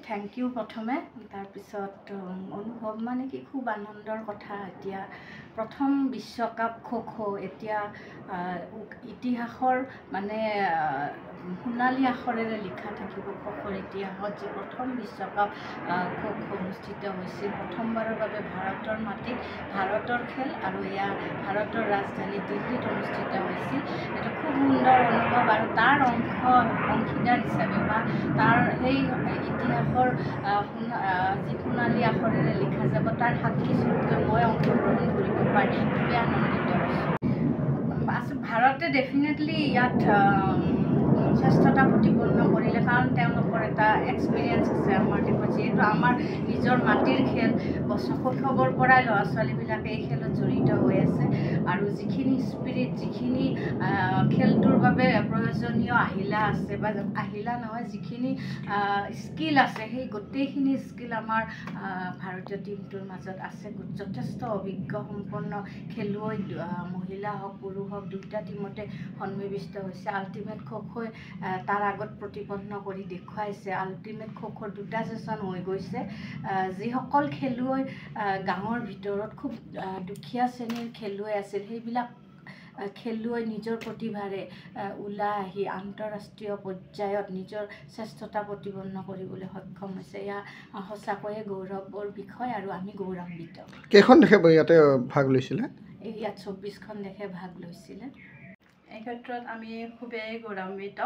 Thank U প্ৰথমে তাৰপিছত অনুভৱ মানে কি খুব আনন্দৰ কথা এতিয়া প্ৰথম বিশ্বকাপ খো এতিয়া ইতিহাসৰ মানে সোণালী আখৰেৰে লিখা থাকিব খোৰ ইতিহাসত যে প্ৰথম বিশ্বকাপ খো অনুষ্ঠিত হৈছিল প্ৰথমবাৰৰ বাবে ভাৰতৰ মাটিত ভাৰতৰ খেল আৰু এয়া ভাৰতৰ ৰাজধানী দিল্লীত অনুষ্ঠিত হৈছিল এটা খুব সুন্দৰ অনুভৱ আৰু তাৰ অংশীদাৰ হিচাপে বা তাৰ সেই ইতিহাসৰ যি সোণালী আখৰেৰে লিখা যাব তাৰ সাক্ষী স্বৰূপে মই অংশগ্ৰহণ কৰিব পাৰি খুবেই আনন্দিত হৈছোঁ ভাৰতে ডেফিনেটলি ইয়াত শ্ৰেষ্ঠতা প্ৰতিপন্ন কৰিলে কাৰণ তেওঁলোকৰ এটা এক্সপিৰিয়েঞ্চ আছে আমাৰ দেশত যিহেতু আমাৰ নিজৰ মাটিৰ খেল শৈশৱৰ পৰাই ল'ৰা ছোৱালীবিলাকে এই খেলত জড়িত হৈ আছে আৰু যিখিনি স্পিৰিট যিখিনি খেলটোৰ বাবে প্ৰয়োজনীয় আহিলা আছে বা আহিলা নহয় যিখিনি স্কিল আছে সেই গোটেইখিনি স্কিল আমাৰ ভাৰতীয় টীমটোৰ মাজত আছে যথেষ্ট অভিজ্ঞ সম্পন্ন খেলুৱৈ মহিলা হওক পুৰুষ হওক দুটা টীমতে সন্নিৱিষ্ট হৈছে আল্টিমেট খোই তাৰ আগত প্ৰতিপন্ন কৰি দেখুৱাইছে আল্টিমেট খোৰ দুটা ছেছন হৈ গৈছে যিসকল খেলুৱৈ গাঁৱৰ ভিতৰত খুব দুখীয়া শ্ৰেণীৰ খেলুৱৈ আছিল সেইবিলাক খেলুৱৈ নিজৰ প্ৰতিভাৰে ওলাই আহি আন্তঃৰাষ্ট্ৰীয় পৰ্যায়ত নিজৰ শ্ৰেষ্ঠতা প্ৰতিপন্ন কৰিবলৈ সক্ষম হৈছে এয়া সঁচাকৈয়ে গৌৰৱৰ বিষয় আৰু আমি গৌৰৱান্বিত কেইখন দেশে ইয়াতে ভাগ লৈছিলে ইয়াত 24খন দেশে ভাগ লৈছিলে এই ক্ষেত্ৰত আমি খুবেই গৌৰৱান্বিত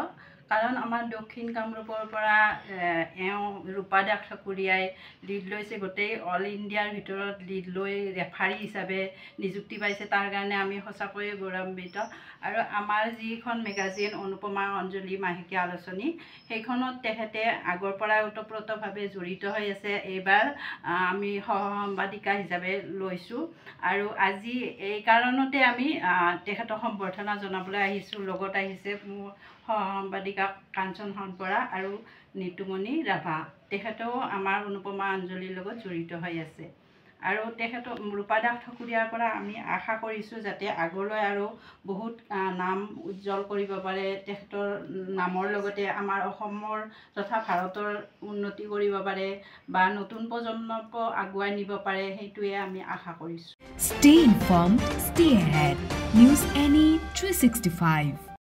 কাৰণ আমাৰ দক্ষিণ কামৰূপৰ পৰা ৰূপা দাস ঠাকুৰীয়াই লিড লৈছে গোটেই অল ইণ্ডিয়াৰ ভিতৰত লিড লৈ ৰেফাৰী হিচাপে নিযুক্তি পাইছে তাৰ কাৰণে আমি সঁচাকৈয়ে গৌৰৱান্বিত আৰু আমাৰ যিখন মেগাজিন অনুপমা অঞ্জলি মাহেকীয়া আলোচনী সেইখনত তেখেতে আগৰ পৰাই ওতপ্ৰোতভাৱে জড়িত হৈ আছে এইবাৰ আমি সহ সম্পাদিকা হিচাপে লৈছোঁ আৰু আজি এই কাৰণতে আমি তেখেতক সম্বৰ্ধনা জনাবলৈ আহিছোঁ লগত আহিছে মোৰ সহ সম্পাদিকা কাঞ্চন হনপৰা আৰু নিতুমণি ৰাভা তেখেতেও আমাৰ অনুপমা অঞ্জলিৰ লগত জড়িত হৈ আছে আৰু তেখেতক ৰূপা দাস ঠাকুৰীয়াৰ পৰা আমি আশা কৰিছোঁ যাতে আগলৈ আৰু বহুত নাম উজ্জ্বল কৰিব পাৰে তেখেতৰ নামৰ লগতে আমাৰ অসমৰ তথা ভাৰতৰ উন্নতি কৰিব পাৰে বা নতুন প্ৰজন্মক আগুৱাই নিব পাৰে সেইটোৱে আমি আশা কৰিছোঁ Stay informed, stay ahead. News NE 365